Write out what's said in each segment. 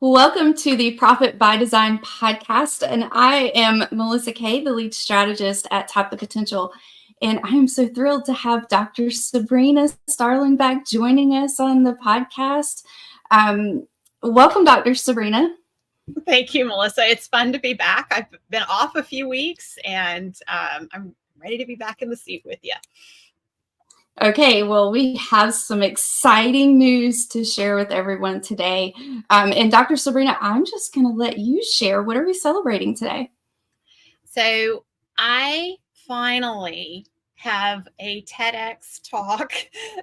Welcome to the Profit by Design podcast. And I am Melissa Kay, the lead strategist at Tap the Potential. And I am so thrilled to have Dr. Sabrina Starling back joining us on the podcast. Welcome, Dr. Sabrina. Thank you, Melissa. It's fun to be back. I've been off a few weeks and I'm ready to be back in the seat with you. Okay, well, we have some exciting news to share with everyone today. And Dr. Sabrina, I'm just going to let you share. What are we celebrating today? So I finally have a TEDx talk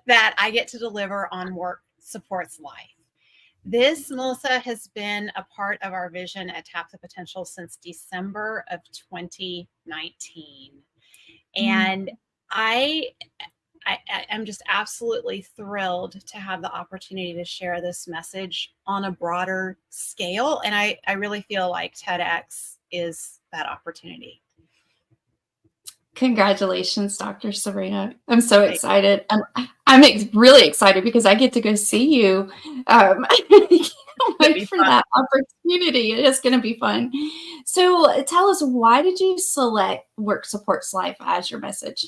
that I get to deliver on work supports life. This, Melissa, has been a part of our vision at Tap the Potential since December of 2019. And I'm just absolutely thrilled to have the opportunity to share this message on a broader scale. And I really feel like TEDx is that opportunity. Congratulations, Dr. Sabrina. I'm so excited. I'm really excited because I get to go see you. I can't wait for that opportunity. It is going to be fun. So tell us, why did you select Work Supports Life as your message?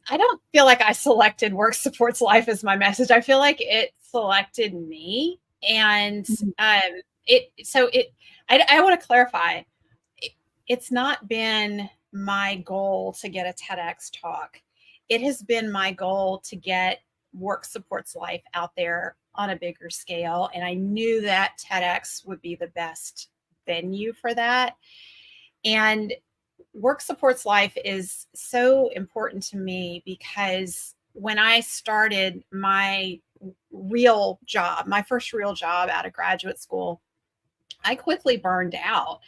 I don't feel like I selected Work Supports Life as my message. I feel like it selected me. And I want to clarify, it's not been my goal to get a TEDx talk. It has been my goal to get Work Supports Life out there on a bigger scale. And I knew that TEDx would be the best venue for that. And Work Supports Life is so important to me because when I started my real job, my first real job out of graduate school, I quickly burned out.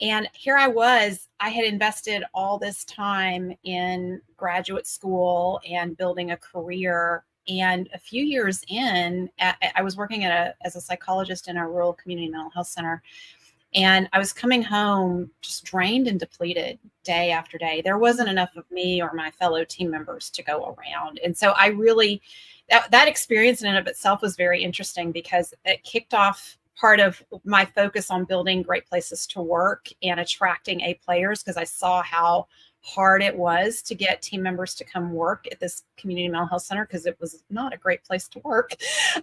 And here I was, I had invested all this time in graduate school and building a career. And a few years in, I was working as a psychologist in a rural community mental health center. And I was coming home just drained and depleted day after day. There wasn't enough of me or my fellow team members to go around. And so I really, that experience in and of itself was very interesting because it kicked off part of my focus on building great places to work and attracting A players, because I saw how hard it was to get team members to come work at this community mental health center because it was not a great place to work.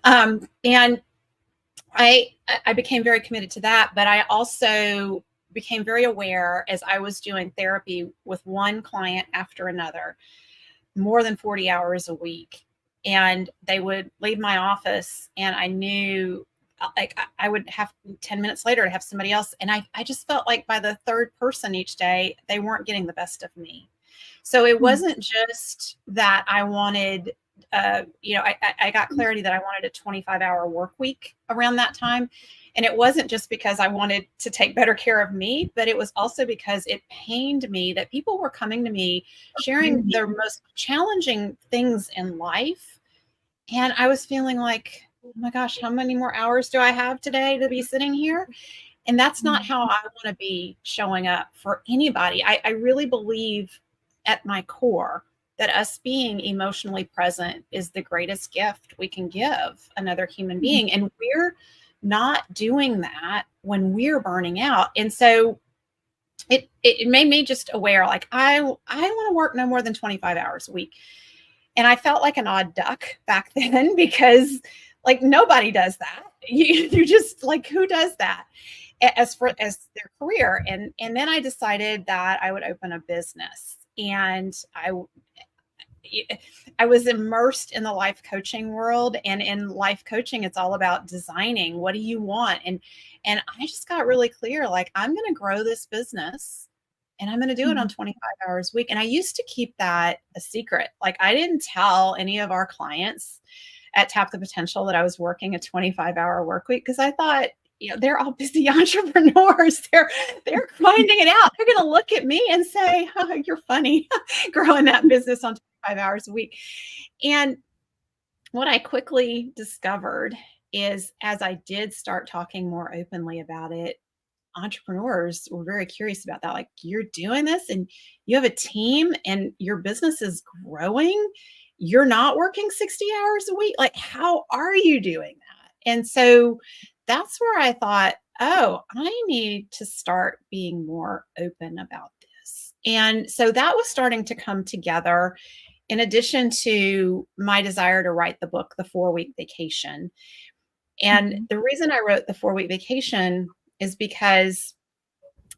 And I became very committed to that, but I also became very aware as I was doing therapy with one client after another, more than 40 hours a week. And they would leave my office and I knew like I would have 10 minutes later to have somebody else. And I just felt like by the third person each day, they weren't getting the best of me. So it wasn't just that I wanted I got clarity that I wanted a 25-hour work week around that time. And it wasn't just because I wanted to take better care of me, but it was also because it pained me that people were coming to me, sharing their most challenging things in life. And I was feeling like, oh my gosh, how many more hours do I have today to be sitting here? And that's not how I want to be showing up for anybody. I really believe at my core that us being emotionally present is the greatest gift we can give another human being. And we're not doing that when we're burning out. And so it made me just aware, like, I want to work no more than 25 hours a week. And I felt like an odd duck back then because like nobody does that. You just like, who does that as their career? And then I decided that I would open a business. And I was immersed in the life coaching world, and in life coaching, it's all about designing. What do you want? And I just got really clear, like, I'm going to grow this business and I'm going to do it on 25 hours a week. And I used to keep that a secret. Like, I didn't tell any of our clients at Tap the Potential that I was working a 25-hour work week because I thought, they're all busy entrepreneurs. They're finding it out. They're going to look at me and say, oh, you're funny growing that business on 25 hours a week. And what I quickly discovered is, as I did start talking more openly about it, entrepreneurs were very curious about that. Like, you're doing this and you have a team and your business is growing. You're not working 60 hours a week. Like, how are you doing that? And so that's where I thought, oh, I need to start being more open about this. And so that was starting to come together in addition to my desire to write the book, The 4-Week Vacation. And Mhm. the reason I wrote The 4-Week Vacation is because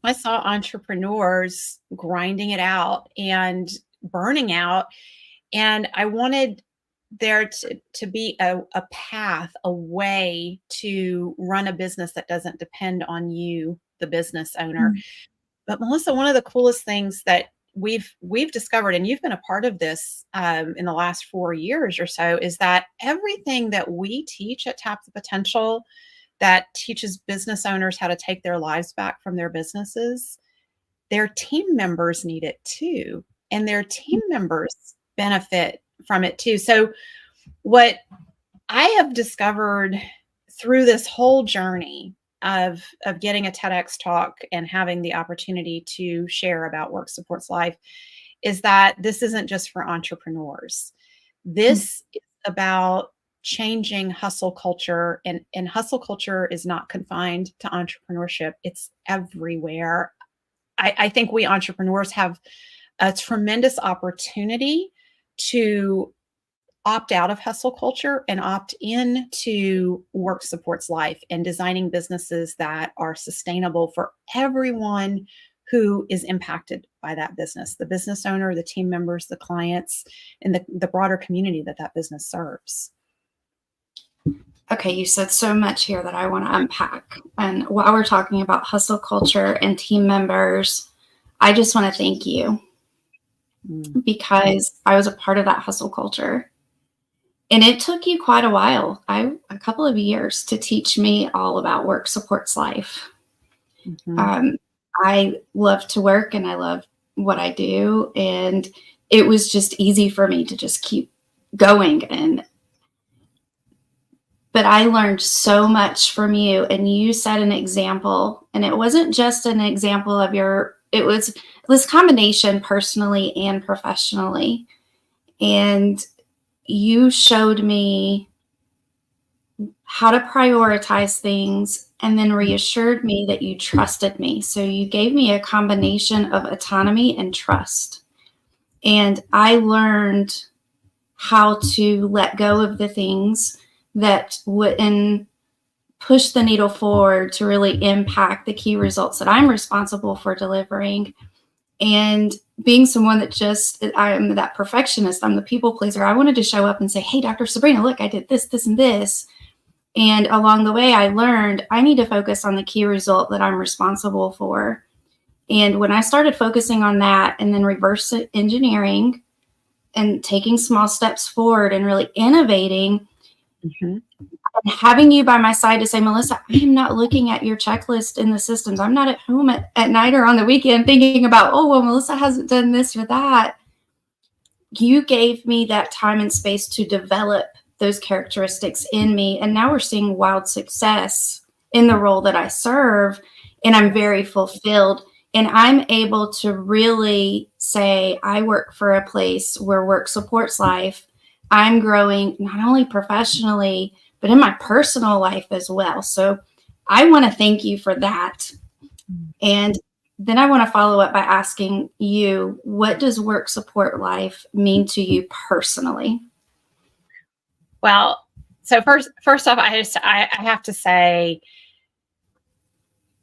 I saw entrepreneurs grinding it out and burning out. And I wanted there to be a path, a way to run a business that doesn't depend on you, the business owner. Mm. But Melissa, one of the coolest things that we've discovered, and you've been a part of this in the last 4 years or so, is that everything that we teach at Tap the Potential that teaches business owners how to take their lives back from their businesses, their team members need it too, and their team members benefit from it too. So what I have discovered through this whole journey of getting a TEDx talk and having the opportunity to share about work supports life is that this isn't just for entrepreneurs. Mm. This is about changing hustle culture, and hustle culture is not confined to entrepreneurship. It's everywhere. I think we entrepreneurs have a tremendous opportunity to opt out of hustle culture and opt into work supports life and designing businesses that are sustainable for everyone who is impacted by that business, the business owner, the team members, the clients, and the broader community that that business serves. Okay, you said so much here that I want to unpack. And while we're talking about hustle culture and team members, I just want to thank you Mm. because I was a part of that hustle culture. And it took you quite a while, a couple of years to teach me all about work supports life. Mhm. Um, I love to work and I love what I do. And it was just easy for me to just keep going. But I learned so much from you, and you set an example, and it wasn't just an example of it was this combination personally and professionally. And you showed me how to prioritize things and then reassured me that you trusted me. So you gave me a combination of autonomy and trust. And I learned how to let go of the things that wouldn't push the needle forward to really impact the key results that I'm responsible for delivering. And being someone I am that perfectionist, I'm the people pleaser. I wanted to show up and say, hey, Dr. Sabrina, look, I did this, this, and this. And along the way, I learned I need to focus on the key result that I'm responsible for. And when I started focusing on that and then reverse engineering and taking small steps forward and really innovating, Mhm. and having you by my side to say, Melissa, I am not looking at your checklist in the systems. I'm not at home at night or on the weekend thinking about, oh, well, Melissa hasn't done this or that. You gave me that time and space to develop those characteristics in me. And now we're seeing wild success in the role that I serve. And I'm very fulfilled. And I'm able to really say, I work for a place where work supports life. I'm growing not only professionally, but in my personal life as well. So I want to thank you for that. And then I want to follow up by asking you, what does work support life mean to you personally? Well, so first off, I have to say,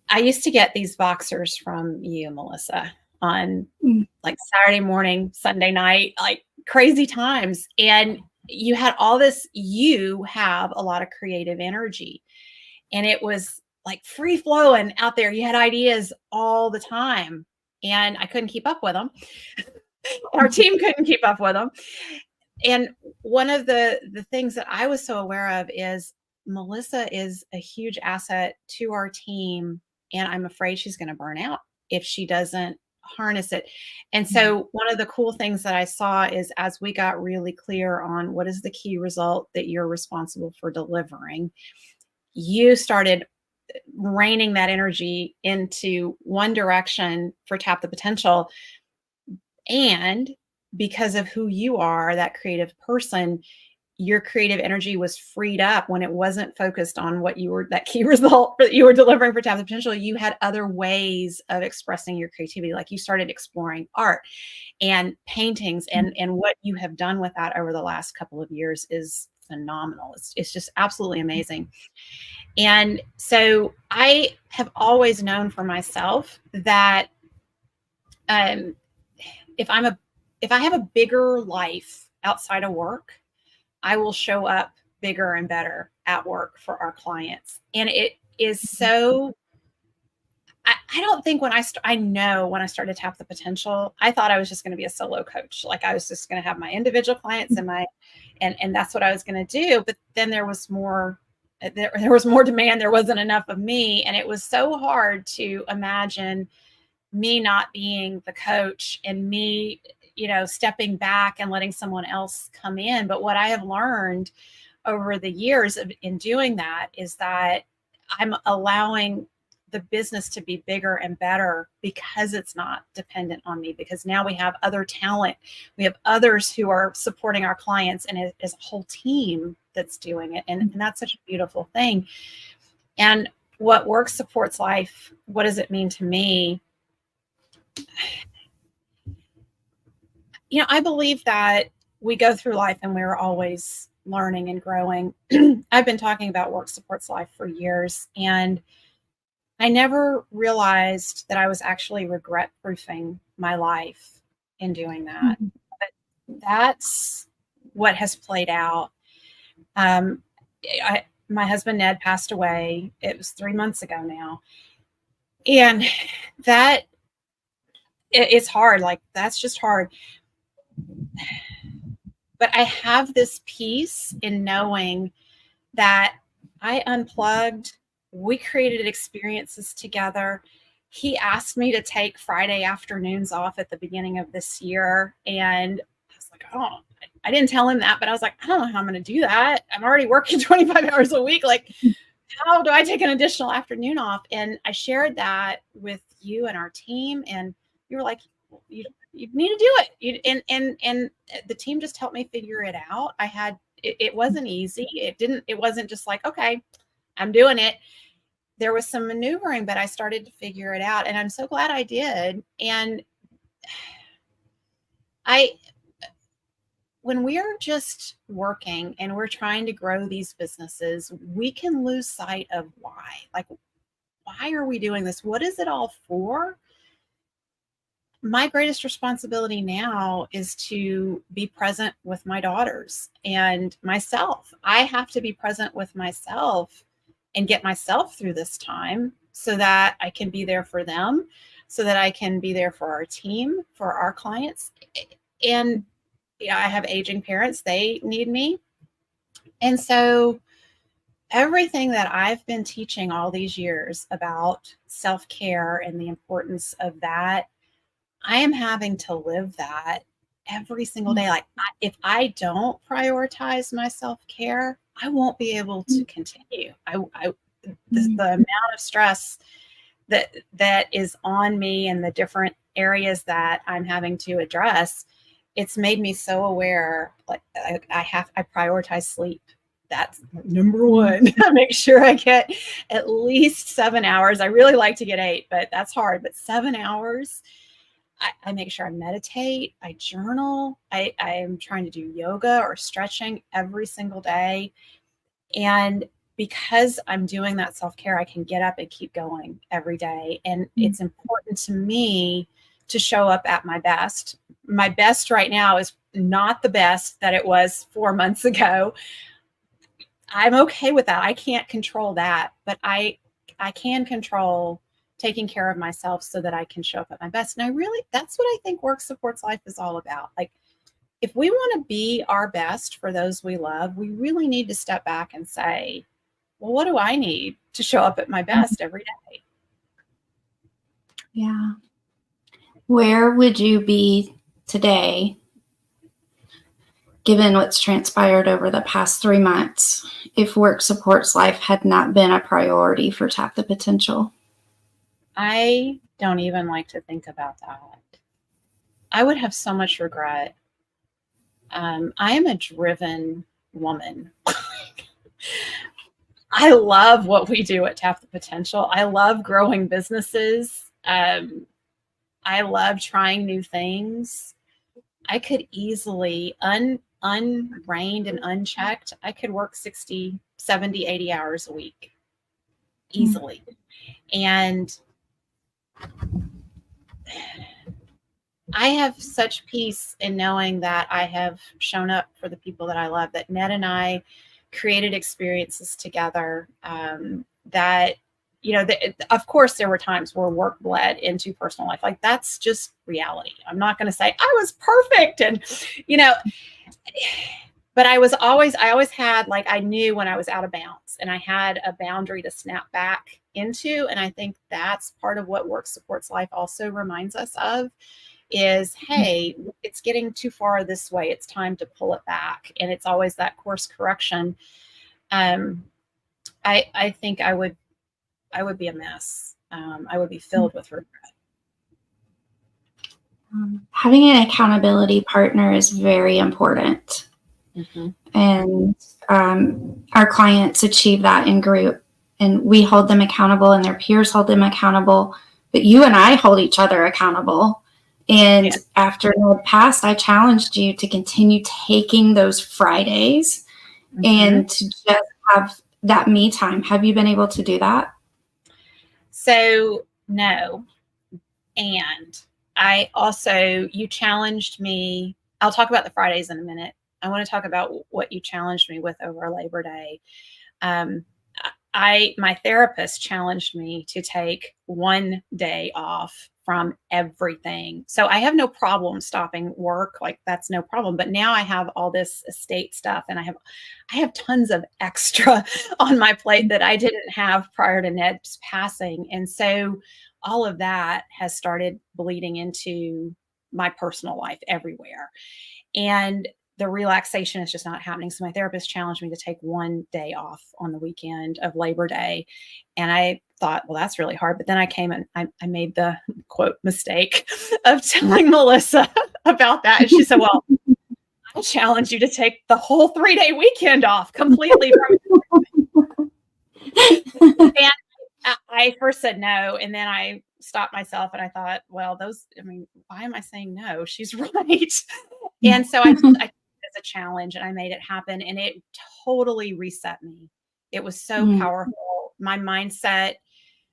I used to get these boxers from you, Melissa, on Mm. like Saturday morning, Sunday night, like crazy times. And you had all this, you have a lot of creative energy. And it was like free flowing out there. You had ideas all the time. And I couldn't keep up with them. Our team couldn't keep up with them. And one of the things that I was so aware of is Melissa is a huge asset to our team, and I'm afraid she's going to burn out if she doesn't harness it. And so one of the cool things that I saw is as we got really clear on what is the key result that you're responsible for delivering, you started reining that energy into one direction for Tap the Potential. And because of who you are, that creative person, your creative energy was freed up when it wasn't focused on what you were, that key result that you were delivering for Tap the Potential. You had other ways of expressing your creativity. Like you started exploring art and paintings, and what you have done with that over the last couple of years is phenomenal. It's just absolutely amazing. And so I have always known for myself that um, if I have a bigger life outside of work, I will show up bigger and better at work for our clients. And it is so, I don't think I know when I started Tap the Potential, I thought I was just going to be a solo coach. Like I was just going to have my individual clients and that's what I was going to do. But then there was more, there was more demand. There wasn't enough of me. And it was so hard to imagine me not being the coach and me, stepping back and letting someone else come in. But what I have learned over the years in doing that is that I'm allowing the business to be bigger and better because it's not dependent on me, because now we have other talent. We have others who are supporting our clients, and it is a whole team that's doing it. And that's such a beautiful thing. And what work supports life, what does it mean to me? I believe that we go through life and we're always learning and growing. I've been talking about work supports life for years, and I never realized that I was actually regret proofing my life in doing that. Mm-hmm. But that's what has played out. My husband, Ned, passed away. It was 3 months ago now. And that it's hard. Like, that's just hard. But I have this peace in knowing that I unplugged. We created experiences together. He asked me to take Friday afternoons off at the beginning of this year. And I was like, oh, I didn't tell him that, but I was like, I don't know how I'm going to do that. I'm already working 25 hours a week. Like, how do I take an additional afternoon off? And I shared that with you and our team. And you were like, you need to do it. And the team just helped me figure it out. It wasn't easy. It wasn't just like, okay, I'm doing it. There was some maneuvering, but I started to figure it out. And I'm so glad I did. And when we're just working and we're trying to grow these businesses, we can lose sight of why. Like, why are we doing this? What is it all for? My greatest responsibility now is to be present with my daughters and myself. I have to be present with myself and get myself through this time so that I can be there for them, so that I can be there for our team, for our clients. And I have aging parents, they need me. And so everything that I've been teaching all these years about self-care and the importance of that, I am having to live that every single day. Like, if I don't prioritize my self-care, I won't be able to continue. The amount of stress that is on me and the different areas that I'm having to address, it's made me so aware. Like, I prioritize sleep. That's number one. Make sure I get at least 7 hours. I really like to get 8, but that's hard. But 7 hours. I make sure I meditate, I journal, I am trying to do yoga or stretching every single day. And because I'm doing that self-care, I can get up and keep going every day. And it's important to me to show up at my best. My best right now is not the best that it was 4 months ago. I'm okay with that. I can't control that, but I can control taking care of myself so that I can show up at my best. And that's what I think work supports life is all about. Like, if we want to be our best for those we love, we really need to step back and say, well, what do I need to show up at my best every day? Yeah. Where would you be today, given what's transpired over the past 3 months, if work supports life had not been a priority for Tap the Potential? I don't even like to think about that. I would have so much regret. I am a driven woman. I love what we do at Tap the Potential. I love growing businesses. I love trying new things. I could easily, unreined and unchecked, I could work 60, 70, 80 hours a week easily. And I have such peace in knowing that I have shown up for the people that I love, that Ned and I created experiences together, that, of course, there were times where work bled into personal life. Like, that's just reality. I'm not going to say I was perfect. And, but I always had, like, I knew when I was out of bounds, and I had a boundary to snap back into. And I think that's part of what Work Supports Life also reminds us of is, hey, it's getting too far this way. It's time to pull it back. And it's always that course correction. I think I would be a mess. I would be filled with regret. Having an accountability partner is very important. Mm-hmm. And our clients achieve that in group, and we hold them accountable and their peers hold them accountable, but you and I hold each other accountable. And yeah. After Ned passed, I challenged you to continue taking those Fridays and to just have that me time. Have you been able to do that? So no. And I also, you challenged me. I'll talk about the Fridays in a minute. I want to talk about what you challenged me with over Labor Day. My therapist challenged me to take one day off from everything. So I have no problem stopping work. Like, that's no problem. But now I have all this estate stuff, and I have tons of extra on my plate that I didn't have prior to Ned's passing. And so all of that has started bleeding into my personal life everywhere. And the relaxation is just not happening. So my therapist challenged me to take one day off on the weekend of Labor Day. And I thought, well, that's really hard. But then I came and I made the quote mistake of telling Melissa about that. And she said, well, I challenge you to take the whole 3-day weekend off completely. And I first said no. And then I stopped myself and I thought, well, why am I saying no? She's right. And so I took it as a challenge, and I made it happen, and it totally reset me. It was so powerful. My mindset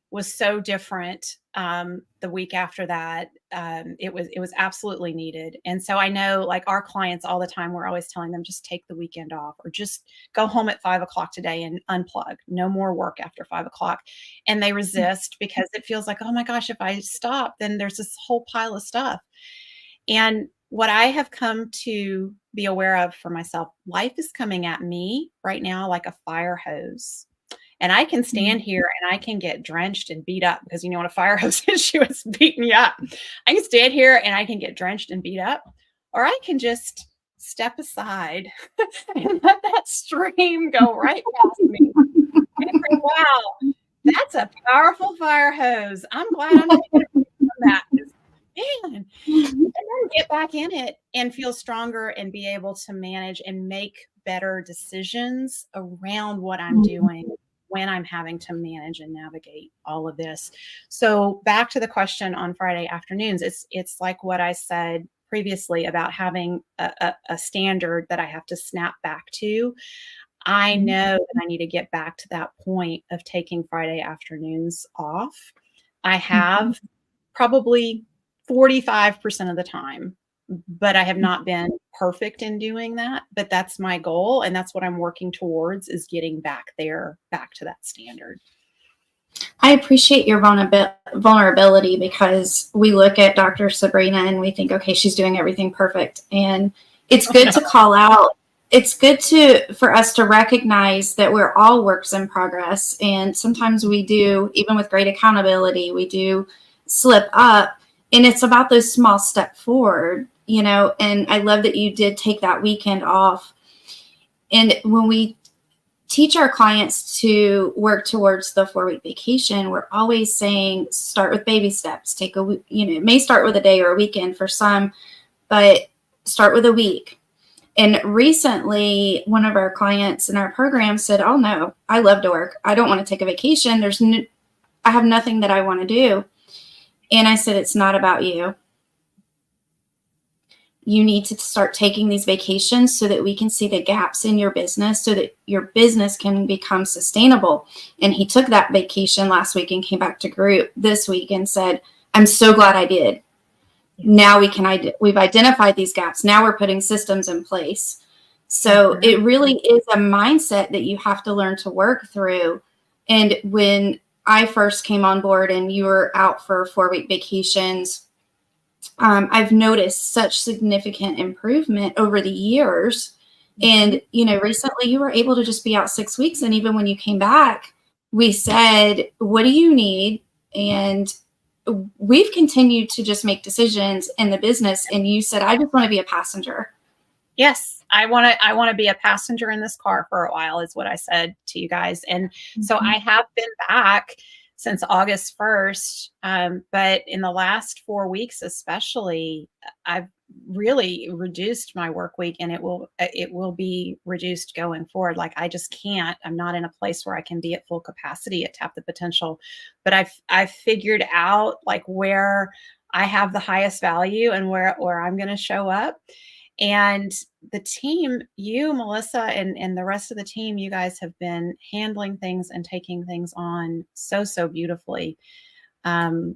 was so different the week after that. It was absolutely needed. And so I know, like, our clients all the time, we're always telling them, just take the weekend off, or just go home at 5:00 today and unplug. No more work after 5:00. And they resist because it feels like, oh my gosh, if I stop, then there's this whole pile of stuff. And what I have come to be aware of for myself, life is coming at me right now like a fire hose. And I can stand here and I can get drenched and beat up, because when a fire hose hits you, it's beating you up. I can stand here and I can get drenched and beat up, or I can just step aside and let that stream go right past me. And think, wow, that's a powerful fire hose. I'm glad I'm taking a break from that. Man, and then get back in it and feel stronger and be able to manage and make better decisions around what I'm doing when I'm having to manage and navigate all of this. So back to the question on Friday afternoons, it's like what I said previously about having a standard that I have to snap back to. I know that I need to get back to that point of taking Friday afternoons off. I have probably 45% of the time, but I have not been perfect in doing that. But that's my goal, and that's what I'm working towards, is getting back to that standard. I appreciate your vulnerability, because we look at Dr. Sabrina and we think, okay, she's doing everything perfect. And it's good to call out. It's good for us to recognize that we're all works in progress. And sometimes we do, even with great accountability, we do slip up. And it's about those small steps forward, and I love that you did take that weekend off. And when we teach our clients to work towards the 4-week vacation, we're always saying, start with baby steps. It may start with a day or a weekend for some, but start with a week. And recently, one of our clients in our program said, "Oh no, I love to work. I don't want to take a vacation. I have nothing that I want to do." And I said, "It's not about you. You need to start taking these vacations so that we can see the gaps in your business so that your business can become sustainable." And he took that vacation last week and came back to group this week and said, "I'm so glad I did. Now we've identified these gaps. Now we're putting systems in place." So it really is a mindset that you have to learn to work through. And when I first came on board and you were out for 4-week vacations, I've noticed such significant improvement over the years. And, recently you were able to just be out 6 weeks. And even when you came back, we said, "What do you need?" And we've continued to just make decisions in the business. And you said, "I just want to be a passenger." Yes, I want to be a passenger in this car for a while, is what I said to you guys. And so I have been back since August 1st. But in the last 4 weeks, especially, I've really reduced my work week, and it will be reduced going forward. Like, I just can't, I'm not in a place where I can be at full capacity at Tap the Potential, but I've figured out like where I have the highest value and where I'm going to show up. And the team, you, Melissa, and the rest of the team, you guys have been handling things and taking things on so beautifully. And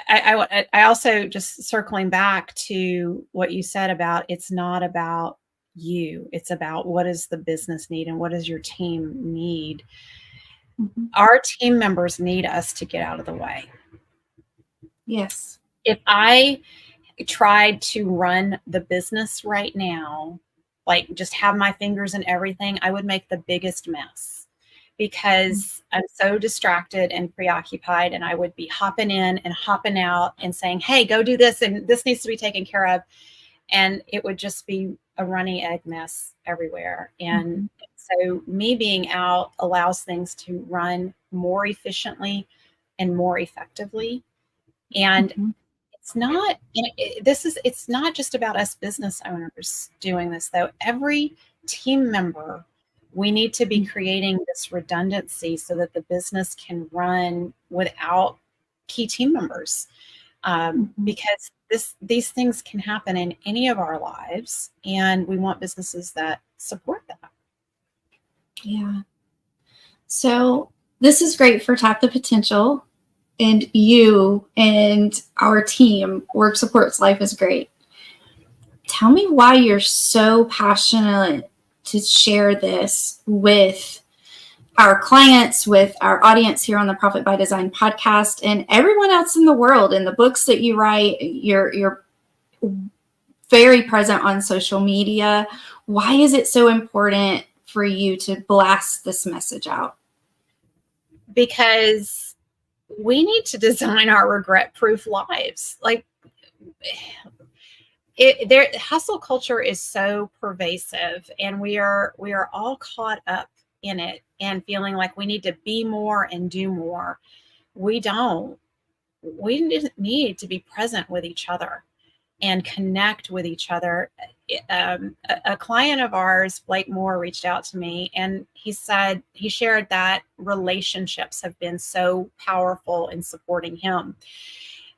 I also, just circling back to what you said about, it's not about you, it's about what does the business need and what does your team need. Our team members need us to get out of the way. Yes. If I tried to run the business right now, like just have my fingers in everything, I would make the biggest mess because I'm so distracted and preoccupied, and I would be hopping in and hopping out and saying, "Hey, go do this, and this needs to be taken care of." And it would just be a runny egg mess everywhere. And so me being out allows things to run more efficiently and more effectively. And it's not, it's not just about us business owners doing this, though. Every team member, we need to be creating this redundancy so that the business can run without key team members. Because these things can happen in any of our lives, and we want businesses that support that. Yeah. So this is great for Tap the Potential, and you and our team, Work Supports Life, is great. Tell me why you're so passionate to share this with our clients, with our audience here on the Profit by Design podcast, and everyone else in the world. In the books that you write, you're very present on social media. Why is it so important for you to blast this message out? Because we need to design our regret-proof lives. Like, hustle culture is so pervasive, and we are all caught up in it and feeling like we need to be more and do more. We don't. We need to be present with each other and connect with each other. A client of ours, Blake Moore, reached out to me, and he shared that relationships have been so powerful in supporting him.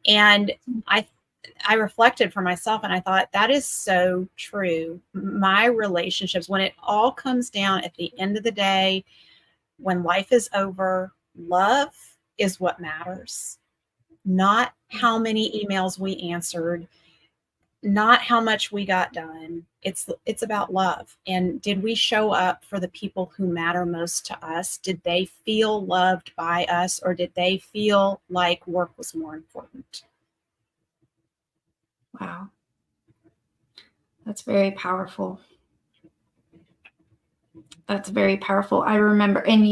And I reflected for myself, and I thought, that is so true. My relationships, when it all comes down at the end of the day, when life is over, love is what matters. Not how many emails we answered, not how much we got done. It's about love. And did we show up for the people who matter most to us? Did they feel loved by us, or did they feel like work was more important? Wow. That's very powerful. That's very powerful. I remember, and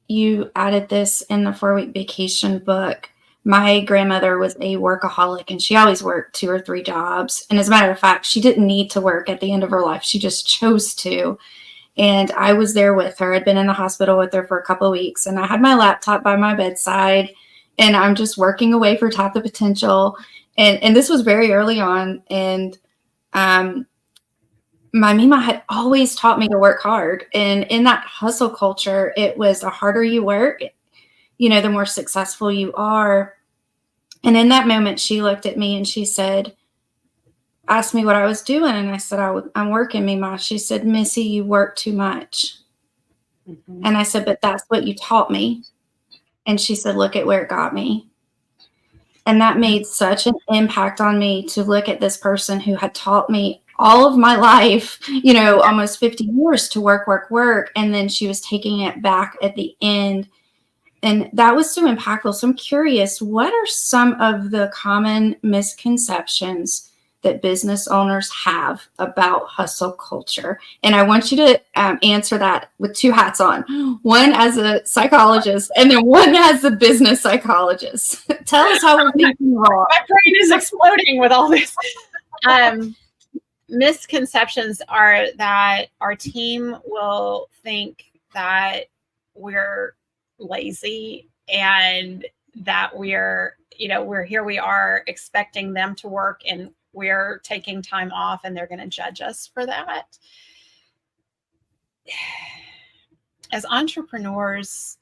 you added this in the 4-week vacation book. My grandmother was a workaholic, and she always worked 2 or 3 jobs. And as a matter of fact, she didn't need to work at the end of her life. She just chose to. And I was there with her. I'd been in the hospital with her for a couple of weeks, and I had my laptop by my bedside, and I'm just working away for Tap the Potential. And this was very early on. And my Mima had always taught me to work hard. And in that hustle culture, it was the harder you work, the more successful you are. And in that moment, she looked at me and she said, asked me what I was doing. And I said, I'm working, Mima. She said, Missy, you work too much. Mm-hmm. And I said, but that's what you taught me. And she said, look at where it got me. And that made such an impact on me to look at this person who had taught me all of my life, almost 50 years to work, work, work. And then she was taking it back at the end. And that was so impactful. So I'm curious, what are some of the common misconceptions that business owners have about hustle culture? And I want you to answer that with two hats on, one as a psychologist and then one as a business psychologist. Tell us how we're thinking wrong. My brain is exploding with all this. Misconceptions are that our team will think that we're lazy and that we're here we are expecting them to work and we're taking time off and they're going to judge us for that. As entrepreneurs,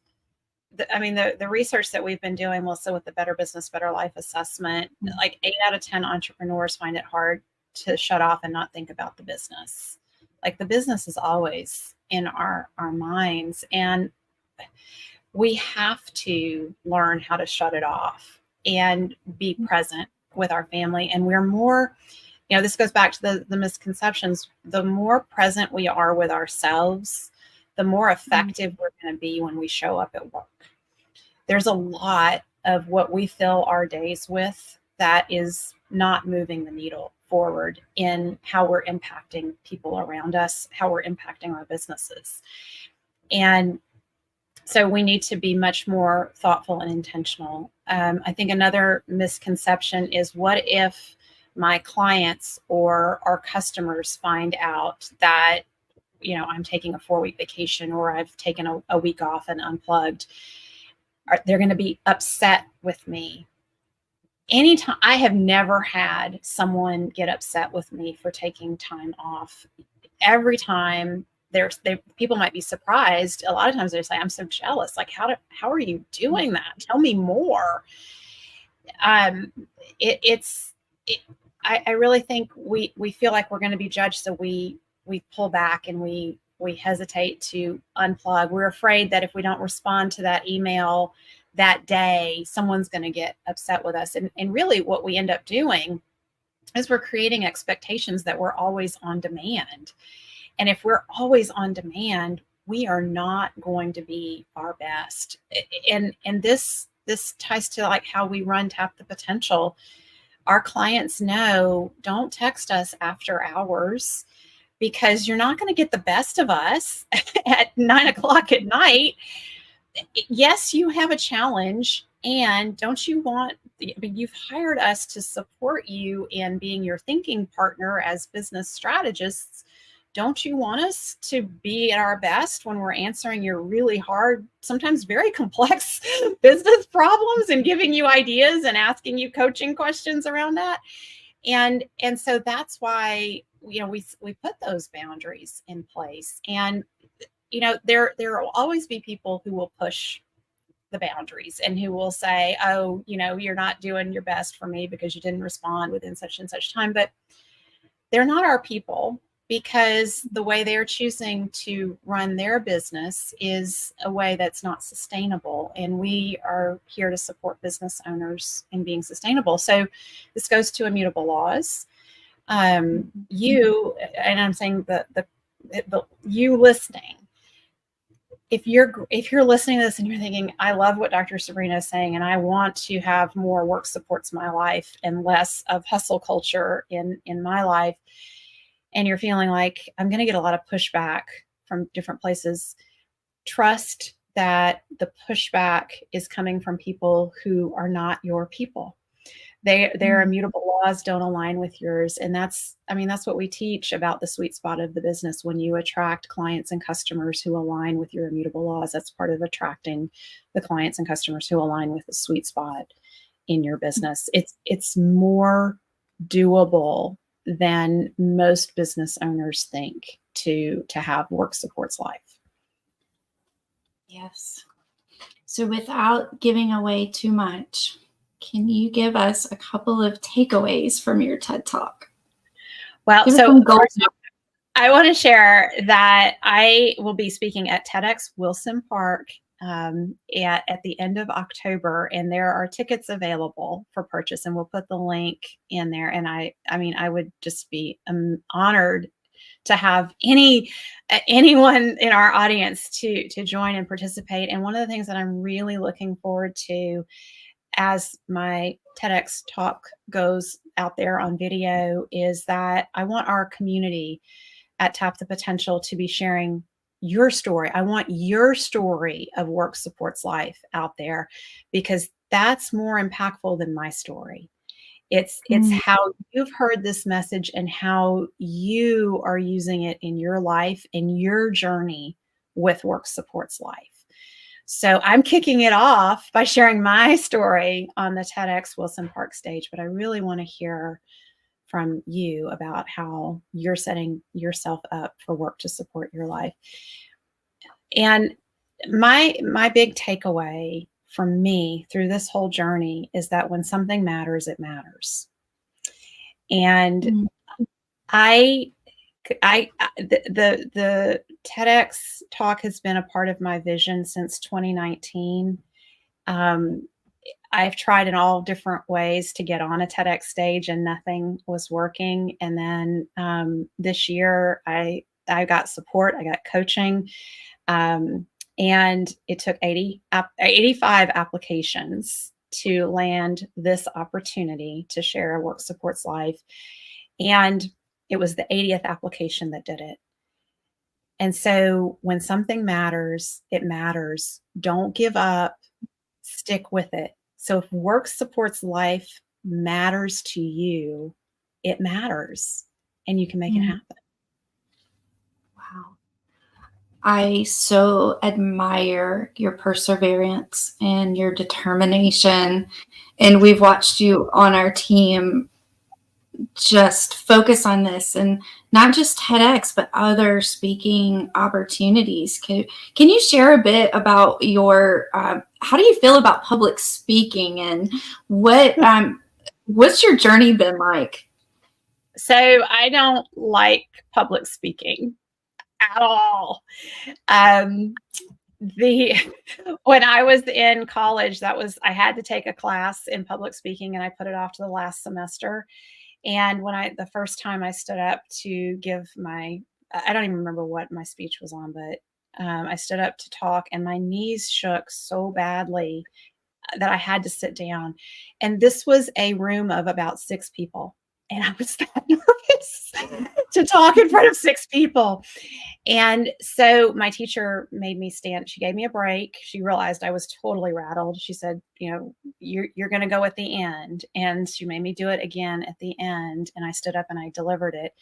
the research that we've been doing also with the Better Business, Better Life assessment, like 8 out of 10 entrepreneurs find it hard to shut off and not think about the business. Like the business is always in our minds, and we have to learn how to shut it off and be present with our family. And we're more, this goes back to the misconceptions. The more present we are with ourselves, the more effective we're going to be when we show up at work. There's a lot of what we fill our days with that is not moving the needle forward in how we're impacting people around us, how we're impacting our businesses. And so we need to be much more thoughtful and intentional. I think another misconception is, what if my clients or our customers find out that, I'm taking a 4-week vacation or I've taken a week off and unplugged? They're going to be upset with me. Anytime, I have never had someone get upset with me for taking time off. Every time people might be surprised. A lot of times they say, I'm so jealous. Like, how are you doing that? Tell me more. I really think we feel like we're going to be judged. So we pull back and we hesitate to unplug. We're afraid that if we don't respond to that email that day, someone's going to get upset with us. And really what we end up doing is we're creating expectations that we're always on demand. And if we're always on demand, we are not going to be our best. And this ties to like how we run Tap the Potential. Our clients know, don't text us after hours because you're not going to get the best of us at 9:00 at night. Yes, you have a challenge. And don't you want, you've hired us to support you in being your thinking partner as business strategists. Don't you want us to be at our best when we're answering your really hard, sometimes very complex business problems and giving you ideas and asking you coaching questions around that? And so that's why, we put those boundaries in place. And, there will always be people who will push the boundaries and who will say, oh, you're not doing your best for me because you didn't respond within such and such time. But they're not our people, because the way they're choosing to run their business is a way that's not sustainable. And we are here to support business owners in being sustainable. So this goes to immutable laws. You, and I'm saying you listening, if you're listening to this and you're thinking, I love what Dr. Sabrina is saying, and I want to have more work supports my life and less of hustle culture in my life, and you're feeling like I'm going to get a lot of pushback from different places, trust that the pushback is coming from people who are not your people. Their immutable laws don't align with yours. And that's what we teach about the sweet spot of the business. When you attract clients and customers who align with your immutable laws, that's part of attracting the clients and customers who align with the sweet spot in your business. It's more doable than most business owners think to have work supports life. Yes. So without giving away too much, can you give us a couple of takeaways from your TED Talk? Well, Give us so some gold. I want to share that I will be speaking at TEDx Wilson Park at the end of October, and there are tickets available for purchase, and we'll put the link in there. And I mean, I would just be honored to have anyone in our audience to join and participate. And one of the things that I'm really looking forward to as my TEDx talk goes out there on video is that I want our community at Tap the Potential to be sharing your story. I want your story of work supports life out there, because that's more impactful than my story. It's how you've heard this message and how you are using it in your life and your journey with work supports life. So I'm kicking it off by sharing my story on the TEDx Wilson Park stage, but I really want to hear from you about how you're setting yourself up for work to support your life. And my big takeaway from me through this whole journey is that when something matters, it matters. And the TEDx talk has been a part of my vision since 2019. I've tried in all different ways to get on a TEDx stage and nothing was working. And then this year I got support, I got coaching, and it took 85 applications to land this opportunity to share Work Supports Life. And it was the 80th application that did it. And so when something matters, it matters. Don't give up, stick with it. So if Work Supports Life matters to you, it matters, and you can make it happen. Wow. I so admire your perseverance and your determination. And we've watched you on our team just focus on this, and not just TEDx, but other speaking opportunities. Can you share a bit about your, how do you feel about public speaking, and what's your journey been like? So I don't like public speaking at all. When I was in college, I had to take a class in public speaking, and I put it off to the last semester. And the first time I stood up to give I don't even remember what my speech was on, but I stood up to talk, and my knees shook so badly that I had to sit down. And this was a room of about 6 people. And I was that nervous to talk in front of 6 people. And so my teacher made me stand. She gave me a break. She realized I was totally rattled. She said, you're going to go at the end. And she made me do it again at the end. And I stood up and I delivered it.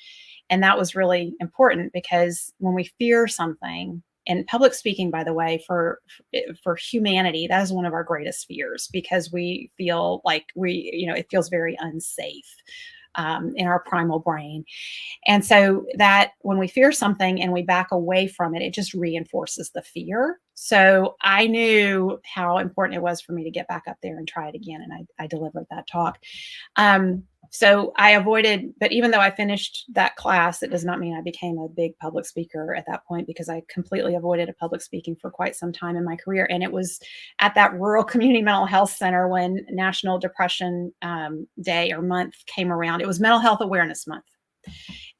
And that was really important, because when we fear something, and public speaking, by the way, for humanity, that is one of our greatest fears, because we feel like it feels very unsafe in our primal brain. And so that when we fear something and we back away from it, it just reinforces the fear. So I knew how important it was for me to get back up there and try it again. And I delivered that talk. So I avoided, but even though I finished that class, it does not mean I became a big public speaker at that point, because I completely avoided public speaking for quite some time in my career. And it was at that rural community mental health center when National Depression Day or month came around. It was Mental Health Awareness Month.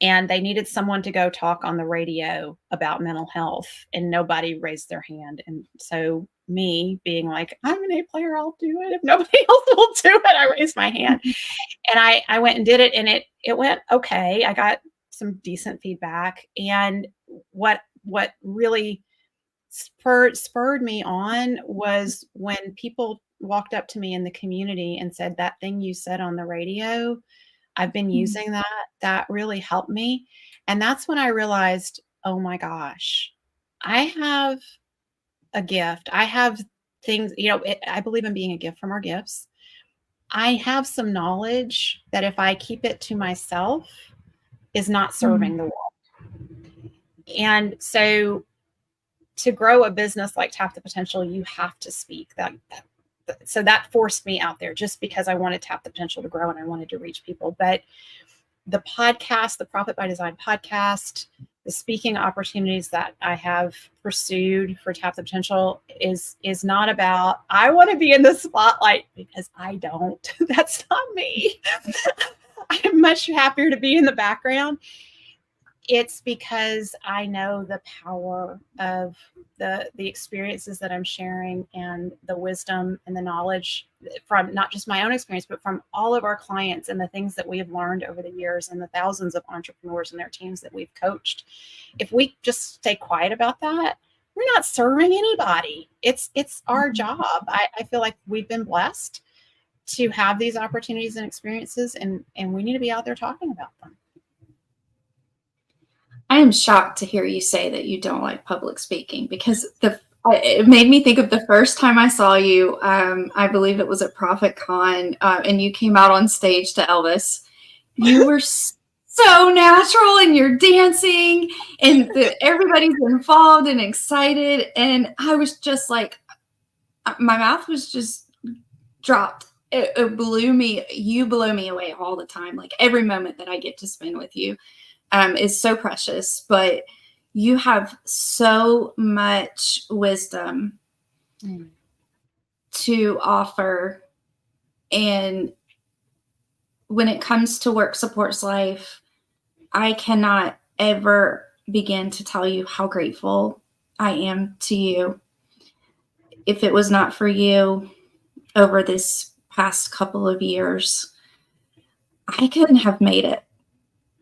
And they needed someone to go talk on the radio about mental health, and nobody raised their hand. And so me being like, I'm an A player, I'll do it. If nobody else will do it, I raised my hand. And I went and did it, and it went okay. I got some decent feedback. And what really spurred me on was when people walked up to me in the community and said, that thing you said on the radio, I've been using that. That really helped me. And that's when I realized, oh my gosh, I have a gift. I have things, I believe in being a gift from our gifts. I have some knowledge that if I keep it to myself, is not serving the world. And so to grow a business like Tap the Potential, you have to speak. So that forced me out there just because I wanted Tap the Potential to grow and I wanted to reach people. But the podcast, the Profit by Design podcast, the speaking opportunities that I have pursued for Tap the Potential is not about, I want to be in the spotlight, because I don't. That's not me. I'm much happier to be in the background. It's because I know the power of the experiences that I'm sharing, and the wisdom and the knowledge from not just my own experience, but from all of our clients, and the things that we have learned over the years, and the thousands of entrepreneurs and their teams that we've coached. If we just stay quiet about that, we're not serving anybody. It's our job. I feel like we've been blessed to have these opportunities and experiences, and we need to be out there talking about them. I am shocked to hear you say that you don't like public speaking, because it made me think of the first time I saw you. I believe it was at Profit Con, and you came out on stage to Elvis. You were so natural, and you're dancing, and everybody's involved and excited. And I was just like, my mouth was just dropped. It blew me. You blow me away all the time. Like, every moment that I get to spend with you is so precious, but you have so much wisdom to offer. And when it comes to Work Supports Life, I cannot ever begin to tell you how grateful I am to you. If it was not for you over this past couple of years, I couldn't have made it.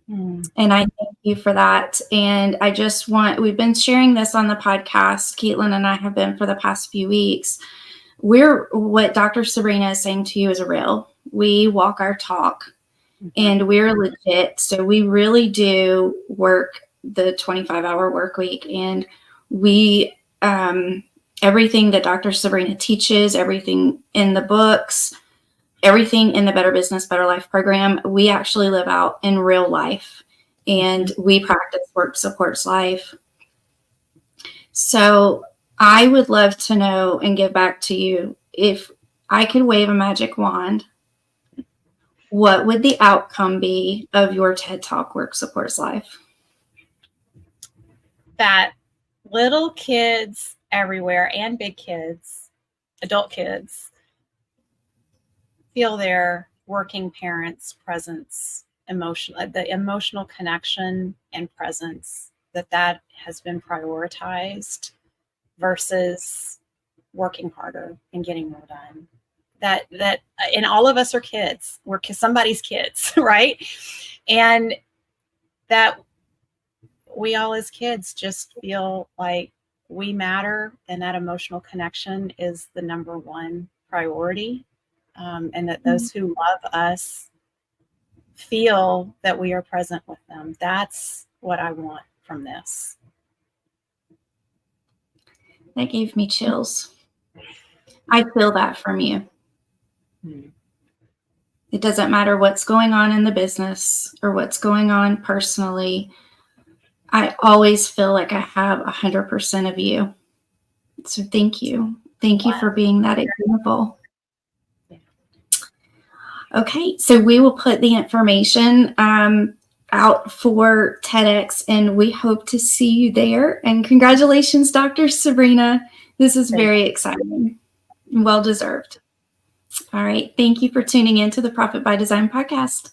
And I thank you for that. And we've been sharing this on the podcast, Caitlin and I have been, for the past few weeks. What Dr. Sabrina is saying to you is real. We walk our talk, and we're legit. So we really do work the 25-hour work week. And we, everything that Dr. Sabrina teaches, everything in the books, everything in the Better Business, Better Life program, we actually live out in real life, and we practice Work Supports Life. So I would love to know and give back to you, if I could wave a magic wand, what would the outcome be of your TED Talk Work Supports Life? That little kids everywhere, and big kids, adult kids, feel their working parents' presence, the emotional connection and presence, that has been prioritized versus working harder and getting more done. And all of us are kids. We're somebody's kids, right? And that we all as kids just feel like we matter, and that emotional connection is the number one priority. And that those who love us feel that we are present with them. That's what I want from this. That gave me chills. I feel that from you. It doesn't matter what's going on in the business or what's going on personally. I always feel like I have 100% of you. So thank you. Thank you for being that example. Okay, so we will put the information out for TEDx, and we hope to see you there. And congratulations, Dr. Sabrina. This is very exciting. Well deserved. All right. Thank you for tuning in to the Profit by Design podcast.